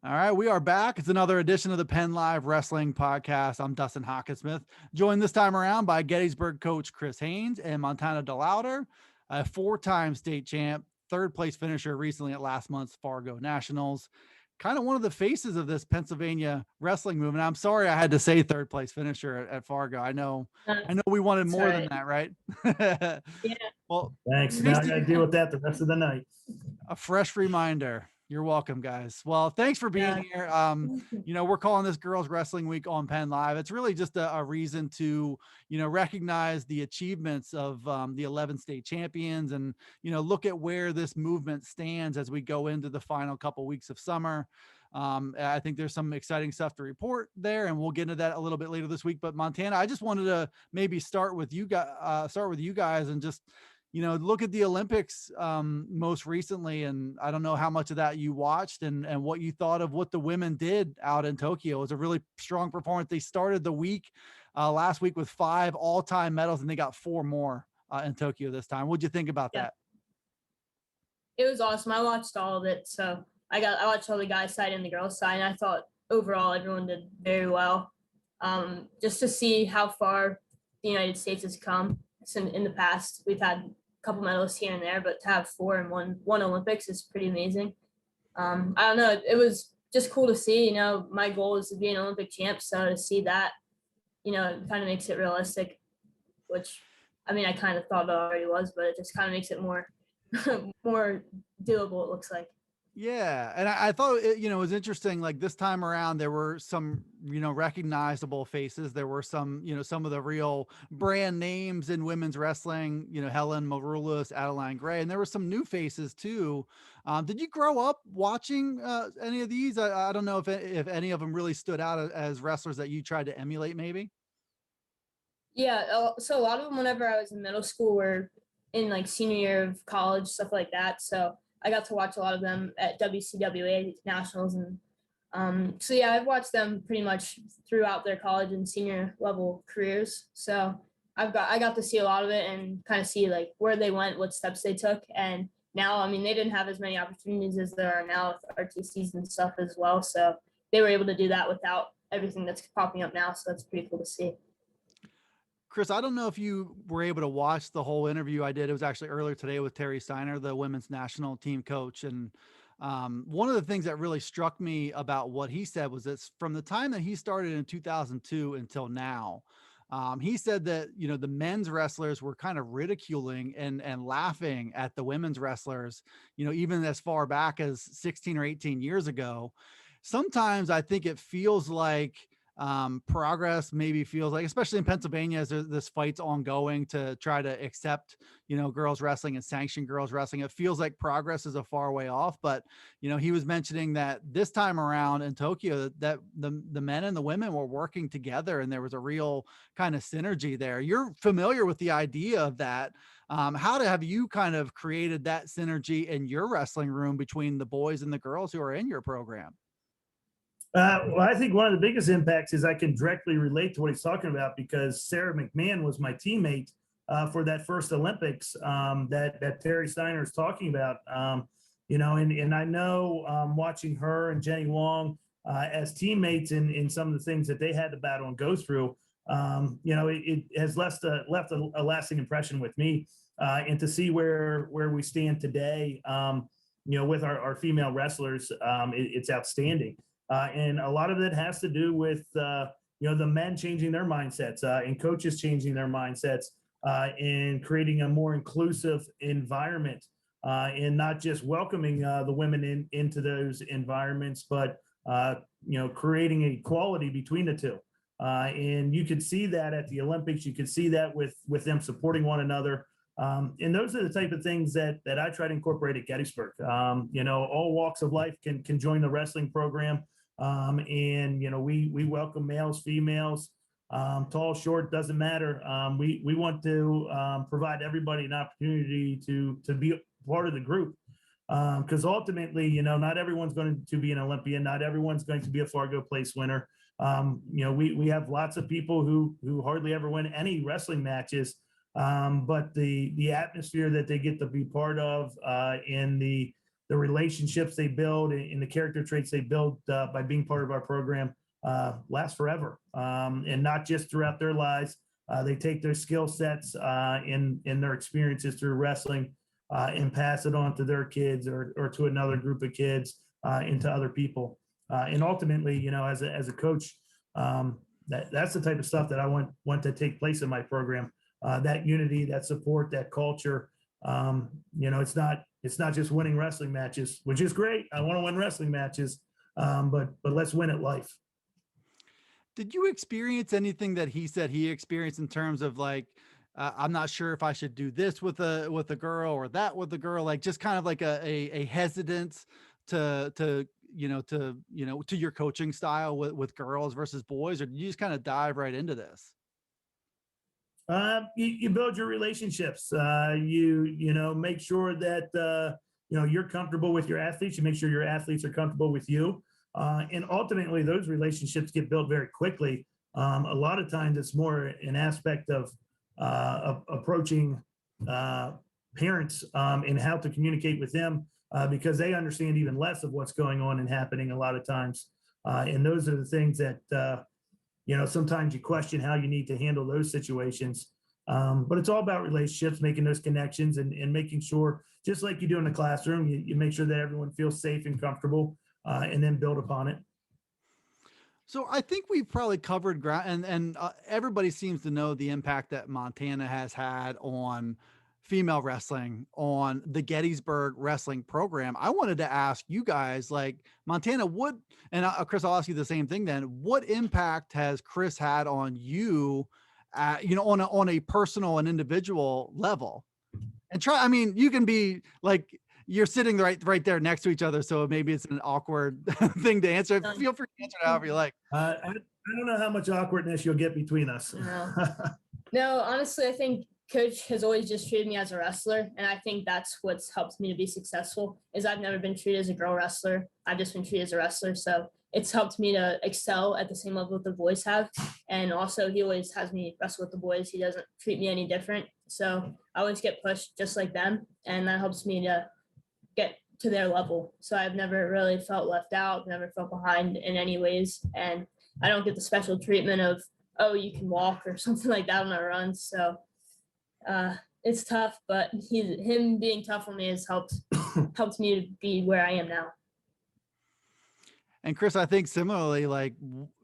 All right, we are back. It's another edition of the PennLive Wrestling Podcast. I'm Dustin Hockendsmith, joined this time around by Gettysburg coach Chris Haines and Montana DeLawder, a four-time state champ, third place finisher recently at last month's Fargo Nationals. Kind of one of the faces of this Pennsylvania wrestling movement. I'm sorry I had to say third place finisher at Fargo. I know we wanted That's more than right. that, right? Yeah. Well, Thanks. Now I got to deal with that the rest of the night. a fresh reminder. You're welcome, guys. Well, thanks for being here. We're calling this Girls Wrestling Week on Penn Live. It's really just a reason to, recognize the achievements of the 11 state champions and, look at where this movement stands as we go into the final couple weeks of summer. I think there's some exciting stuff to report there, and we'll get into that a little bit later this week. But Montana, I just wanted to maybe start with you guys and just, look at the Olympics most recently. And I don't know how much of that you watched and what you thought of what the women did out in Tokyo. It was a really strong performance. They started the week last week with 5 all-time medals, and they got 4 more in Tokyo this time. What'd you think about that? It was awesome. I watched all of it. So I watched all the guys' side and the girls' side, and I thought overall everyone did very well. Just to see how far the United States has come. In the past, we've had couple medals here and there, but to have 4 in one Olympics is pretty amazing. I don't know. It was just cool to see. My goal is to be an Olympic champ, so to see that, it kind of makes it realistic. Which, I kind of thought it already was, but it just kind of makes it more more doable. It looks like. Yeah. And I thought, it was interesting. Like this time around, there were some, recognizable faces. There were some, some of the real brand names in women's wrestling, Helen Maroulis, Adeline Gray, and there were some new faces too. Did you grow up watching any of these? I don't know if any of them really stood out as wrestlers that you tried to emulate maybe. Yeah. So a lot of them, whenever I was in middle school, were in like senior year of college, stuff like that. So I got to watch a lot of them at WCWA nationals. And I've watched them pretty much throughout their college and senior level careers. So I got to see a lot of it and kind of see like where they went, what steps they took. And now, they didn't have as many opportunities as there are now with RTCs and stuff as well. So they were able to do that without everything that's popping up now. So that's pretty cool to see. Chris, I don't know if you were able to watch the whole interview I did. It was actually earlier today with Terry Steiner, the women's national team coach. And one of the things that really struck me about what he said was that from the time that he started in 2002 until now, he said that, the men's wrestlers were kind of ridiculing and laughing at the women's wrestlers, even as far back as 16 or 18 years ago. Sometimes I think it feels like, progress maybe feels like, especially in Pennsylvania, as this fight's ongoing to try to accept, girls wrestling and sanction girls wrestling. It feels like progress is a far way off, but, he was mentioning that this time around in Tokyo, that the men and the women were working together and there was a real kind of synergy there. You're familiar with the idea of that. How have you kind of created that synergy in your wrestling room between the boys and the girls who are in your program? Well, I think one of the biggest impacts is I can directly relate to what he's talking about because Sarah McMahon was my teammate for that first Olympics that Terry Steiner is talking about. And I know watching her and Jenny Wong as teammates in some of the things that they had to battle and go through, it has left a lasting impression with me. And to see where we stand today, with our female wrestlers, it's outstanding. And a lot of it has to do with, the men changing their mindsets and coaches changing their mindsets and creating a more inclusive environment and not just welcoming the women into those environments, but, creating equality between the two. And you could see that at the Olympics. You could see that with them supporting one another. And those are the type of things that I try to incorporate at Gettysburg. All walks of life can join the wrestling program. We welcome males, females, tall, short, doesn't matter. We want to provide everybody an opportunity to be part of the group. Because ultimately, not everyone's going to be an Olympian. Not everyone's going to be a Fargo Place winner. We have lots of people who hardly ever win any wrestling matches. But the atmosphere that they get to be part of and the the relationships they build and the character traits they build by being part of our program last forever, and not just throughout their lives. They take their skill sets in their experiences through wrestling and pass it on to their kids or to another group of kids and to other people. And ultimately, you know, as a coach, that's the type of stuff that I want to take place in my program. That unity, that support, that culture. You know, it's not just winning wrestling matches, which is great. I want to win wrestling matches, but let's win at life. Did you experience anything that he said he experienced in terms of like, I'm not sure if I should do this with a girl or that with a girl, like just kind of like a hesitance to your coaching style with girls versus boys, or did you just kind of dive right into this? You build your relationships. You know, make sure that you know, you're comfortable with your athletes. You make sure your athletes are comfortable with you. And ultimately, those relationships get built very quickly. A lot of times, it's more an aspect of approaching parents and how to communicate with them because they understand even less of what's going on and happening a lot of times. And those are the things that, you know, sometimes you question how you need to handle those situations. But it's all about relationships, making those connections and making sure, just like you do in the classroom, you make sure that everyone feels safe and comfortable. And then build upon it. So I think we've probably covered ground, and everybody seems to know the impact that Montana has had on female wrestling, on the Gettysburg wrestling program. I wanted to ask you guys, like Montana, Chris, I'll ask you the same thing then. What impact has Chris had on you, on a personal and individual level? And I mean, you can be like, you're sitting right there next to each other, so maybe it's an awkward thing to answer. Feel free to answer it however you like. I don't know how much awkwardness you'll get between us. No, honestly, I think Coach has always just treated me as a wrestler, and I think that's what's helped me to be successful. Is I've never been treated as a girl wrestler. I've just been treated as a wrestler, so it's helped me to excel at the same level that the boys have. And also, he always has me wrestle with the boys. He doesn't treat me any different, so I always get pushed just like them, and that helps me to get to their level. So I've never really felt left out, never felt behind in any ways. And I don't get the special treatment of, oh, you can walk or something like that on a run. So it's tough, but him being tough on me has helped me to be where I am now. And Chris, I think similarly, like,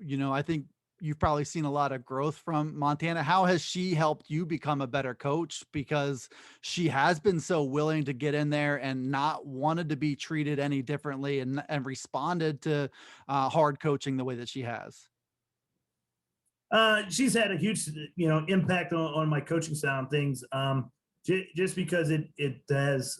I think you've probably seen a lot of growth from Montana. How has she helped you become a better coach? Because she has been so willing to get in there and not wanted to be treated any differently and responded to hard coaching the way that she has. She's had a huge, impact on my coaching style and things. Just because it has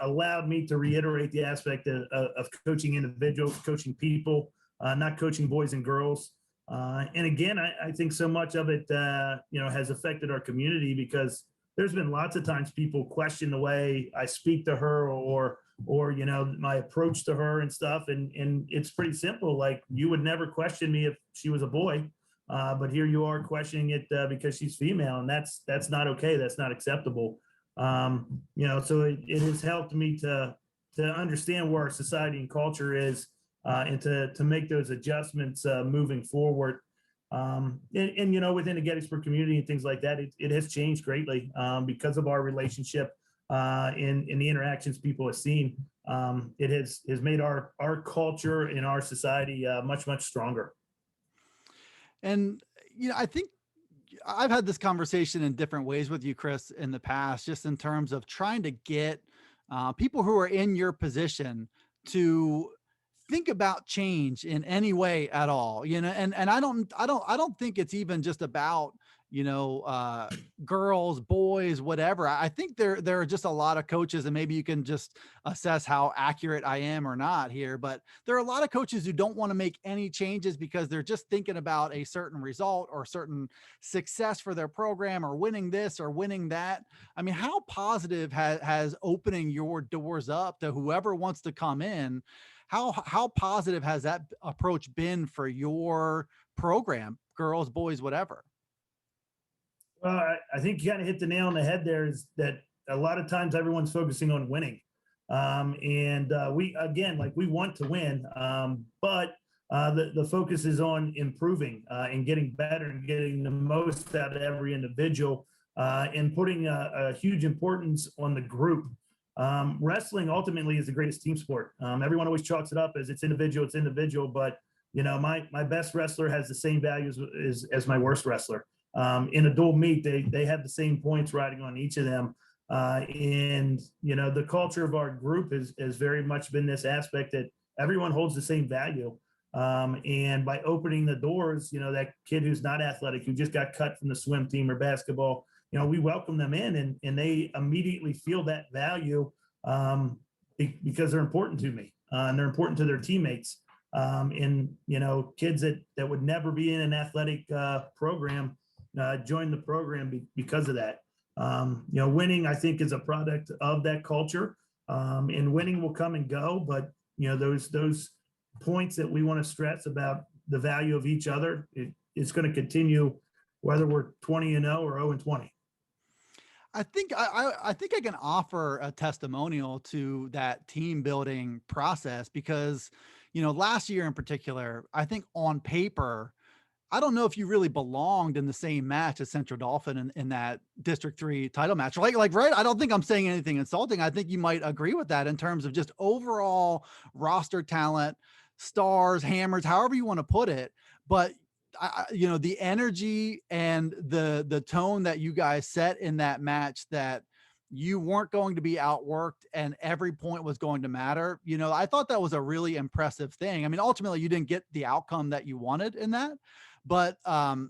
allowed me to reiterate the aspect of coaching individuals, coaching people, not coaching boys and girls. And again, I think so much of it, has affected our community because there's been lots of times people question the way I speak to her or my approach to her and stuff. And it's pretty simple. Like, you would never question me if she was a boy, but here you are questioning it because she's female, and that's not okay. That's not acceptable. So it has helped me to understand where our society and culture is. And to make those adjustments moving forward. And within the Gettysburg community and things like that, it has changed greatly because of our relationship and the interactions people have seen. It has made our culture and our society much, much stronger. And, I think I've had this conversation in different ways with you, Chris, in the past, just in terms of trying to get people who are in your position to think about change in any way at all, and I don't think it's even just about, girls, boys, whatever. I think there are just a lot of coaches, and maybe you can just assess how accurate I am or not here, but there are a lot of coaches who don't want to make any changes because they're just thinking about a certain result or certain success for their program or winning this or winning that. I mean, how positive has opening your doors up to whoever wants to come in? How positive has that approach been for your program, girls, boys, whatever? Well, I think you kind of hit the nail on the head there, is that a lot of times everyone's focusing on winning. We want to win, but the focus is on improving and getting better and getting the most out of every individual and putting a huge importance on the group. Wrestling ultimately is the greatest team sport. Everyone always chalks it up as it's individual, but my best wrestler has the same values as my worst wrestler. In a dual meet, they have the same points riding on each of them. The culture of our group has very much been this aspect that everyone holds the same value. And by opening the doors, that kid who's not athletic, who just got cut from the swim team or basketball, we welcome them in and they immediately feel that value because they're important to me and they're important to their teammates. Kids that would never be in an athletic program join the program because of that. Winning, I think, is a product of that culture, and winning will come and go. But those points that we want to stress about the value of each other, it's going to continue whether we're 20-0 or 0-20. I think I can offer a testimonial to that team building process because, last year in particular, I think on paper, I don't know if you really belonged in the same match as Central Dauphin in that District 3 title match. Right? I don't think I'm saying anything insulting. I think you might agree with that in terms of just overall roster talent, stars, hammers, however you want to put it. But the energy and the tone that you guys set in that match, that you weren't going to be outworked and every point was going to matter. I thought that was a really impressive thing. I mean, ultimately you didn't get the outcome that you wanted in that, but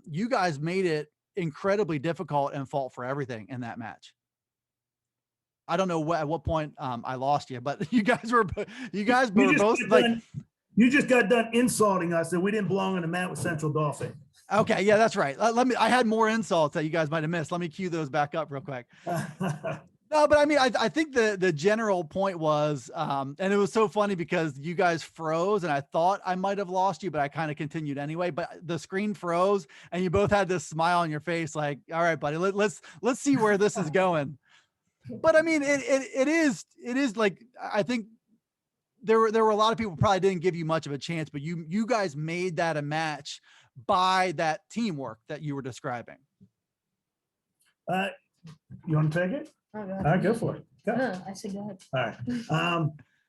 you guys made it incredibly difficult and fought for everything in that match. I don't know at what point I lost you, but you guys were both like, you just got done insulting us that we didn't belong in the mat with Central Dauphin. Okay. Yeah, that's right. I had more insults that you guys might've missed. Let me cue those back up real quick. No, but I mean, I think the general point was, and it was so funny because you guys froze and I thought I might've lost you, but I kind of continued anyway, but the screen froze and you both had this smile on your face. Like, all right, buddy, let's see where this is going. But I mean, it is like, I think there were a lot of people who probably didn't give you much of a chance, but you guys made that a match by that teamwork that you were describing. You want to take it? Oh, All right, go for it. Go. I said go ahead. All right.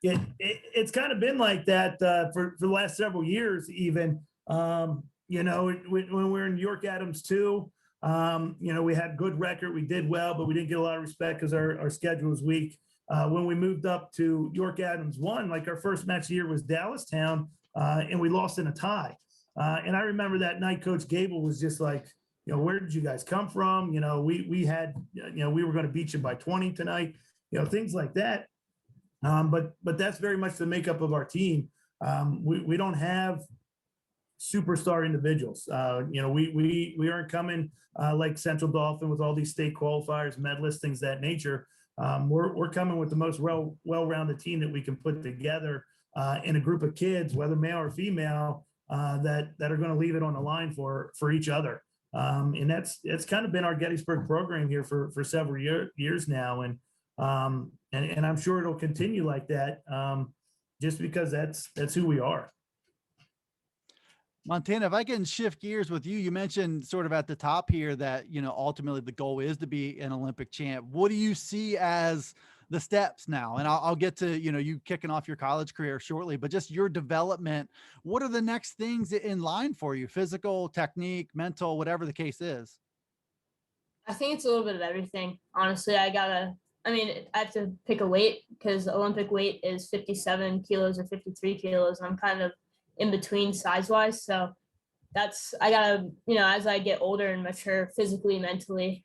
It's kind of been like that for the last several years, even. When we were in York Adams too, we had good record. We did well, but we didn't get a lot of respect because our schedule was weak. When we moved up to York Adams 1, like our first match of the year was Dallastown, and we lost in a tie. And I remember that night, Coach Gable was just like, where did you guys come from? We had, we were going to beat you by 20 tonight, things like that. But that's very much the makeup of our team. We don't have superstar individuals. We aren't coming like Central Dauphin with all these state qualifiers, medalists, things of that nature. We're coming with the most well-rounded team that we can put together in a group of kids, whether male or female, that are going to leave it on the line for each other. And that's kind of been our Gettysburg program here for several years now. And I'm sure it'll continue like that just because that's who we are. Montana, if I can shift gears with you, you mentioned sort of at the top here that, ultimately the goal is to be an Olympic champ. What do you see as the steps now? And I'll get to, you kicking off your college career shortly, but just your development. What are the next things in line for you? Physical, technique, mental, whatever the case is. I think it's a little bit of everything. Honestly, I have to pick a weight because Olympic weight is 57 kilos or 53 kilos. I'm kind of in between size wise. So I gotta, as I get older and mature physically, mentally,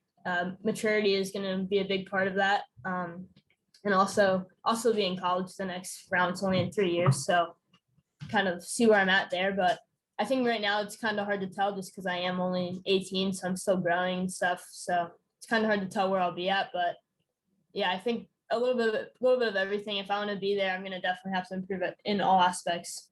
maturity is going to be a big part of that. And also be in college the next round. It's only in 3 years. So kind of see where I'm at there. But I think right now it's kind of hard to tell just because I am only 18. So I'm still growing and stuff. So it's kind of hard to tell where I'll be at, but yeah, I think a little bit of everything. If I want to be there, I'm going to definitely have to improve it in all aspects.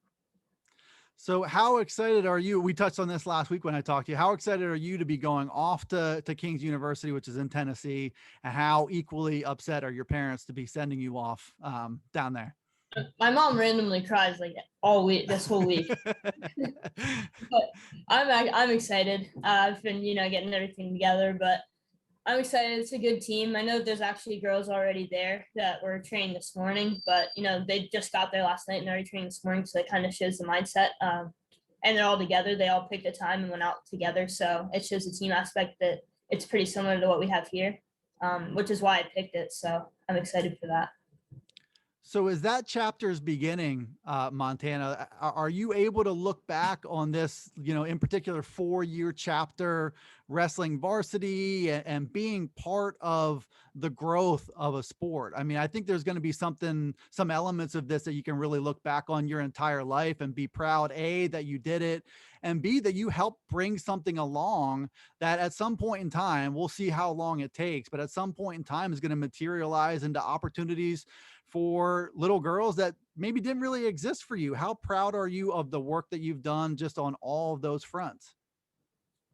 So how excited are you? We touched on this last week when I talked to you. How excited are you to be going off to King's University, which is in Tennessee, and how equally upset are your parents to be sending you off down there? My mom randomly cries like all week, this whole week. But I'm excited. I've been, getting everything together, but I'm excited. It's a good team. I know there's actually girls already there that were training this morning, but they just got there last night and already training this morning, so it kind of shows the mindset. And they're all together. They all picked a time and went out together, so it shows the team aspect that it's pretty similar to what we have here, which is why I picked it. So I'm excited for that. So as that chapter's beginning, Montana, are you able to look back on this, in particular 4-year chapter, wrestling varsity and being part of the growth of a sport? I mean, I think there's going to be some elements of this that you can really look back on your entire life and be proud, A, that you did it, and B, that you helped bring something along that at some point in time, we'll see how long it takes, but at some point in time is going to materialize into opportunities for little girls that maybe didn't really exist for you. How proud are you of the work that you've done just on all of those fronts?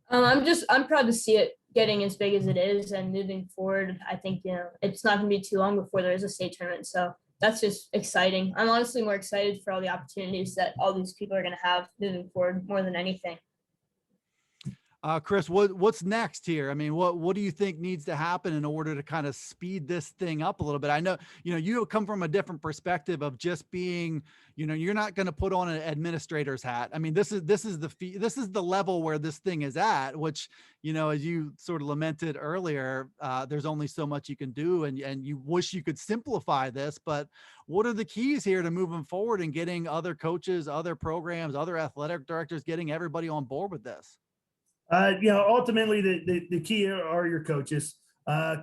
I'm proud to see it getting as big as it is and moving forward. I think, it's not going to be too long before there is a state tournament. So that's just exciting. I'm honestly more excited for all the opportunities that all these people are going to have moving forward more than anything. Chris, what's next here? I mean, what do you think needs to happen in order to kind of speed this thing up a little bit? I know, you come from a different perspective of just being, you're not going to put on an administrator's hat. I mean, this is the level where this thing is at, which, as you sort of lamented earlier, there's only so much you can do, and you wish you could simplify this, but what are the keys here to moving forward and getting other coaches, other programs, other athletic directors, getting everybody on board with this? Ultimately the key are your coaches.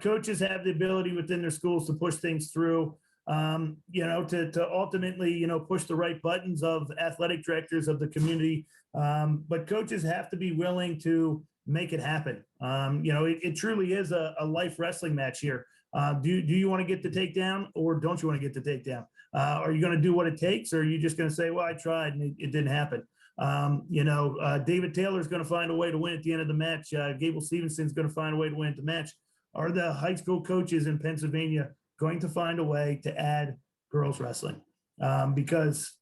Coaches have the ability within their schools to push things through, to ultimately, push the right buttons of athletic directors of the community. But coaches have to be willing to make it happen. It truly is a life wrestling match here. Do you want to get the takedown, or don't you want to get the takedown? Are you going to do what it takes, or are you just going to say, well, I tried and it didn't happen? David Taylor's going to find a way to win at the end of the match. Gable Stevenson's going to find a way to win at the match. Are the high school coaches in Pennsylvania going to find a way to add girls wrestling? Because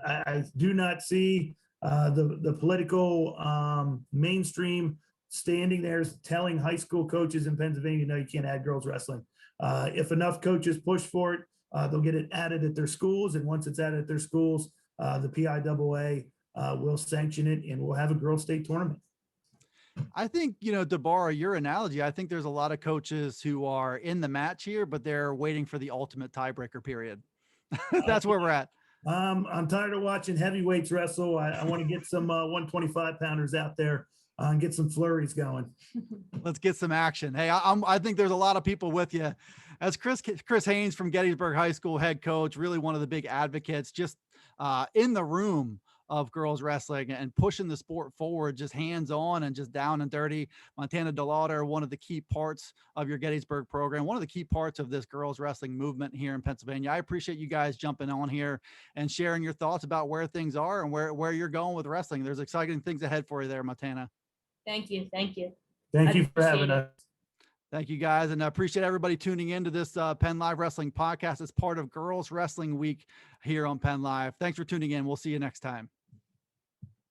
I do not see the political mainstream standing there telling high school coaches in Pennsylvania, no, you can't add girls wrestling. If enough coaches push for it, they'll get it added at their schools. And once it's added at their schools, the PIAA will sanction it, and we'll have a girls' state tournament. I think, to borrow your analogy, I think there's a lot of coaches who are in the match here, but they're waiting for the ultimate tiebreaker period. That's where we're at. I'm tired of watching heavyweights wrestle. I want to get some 125 pounders out there and get some flurries going. Let's get some action. Hey, I think there's a lot of people with you. As Chris Haines from Gettysburg High School head coach, really one of the big advocates, just in the room of girls wrestling and pushing the sport forward, just hands on and just down and dirty. Montana DeLawder, one of the key parts of your Gettysburg program, one of the key parts of this girls wrestling movement here in Pennsylvania. I appreciate you guys jumping on here and sharing your thoughts about where things are and where you're going with wrestling. There's exciting things ahead for you there, Montana. Thank you. Thank you for having us. Thank you, guys. And I appreciate everybody tuning into this PennLive Wrestling Podcast as part of Girls Wrestling Week here on PennLive. Thanks for tuning in. We'll see you next time.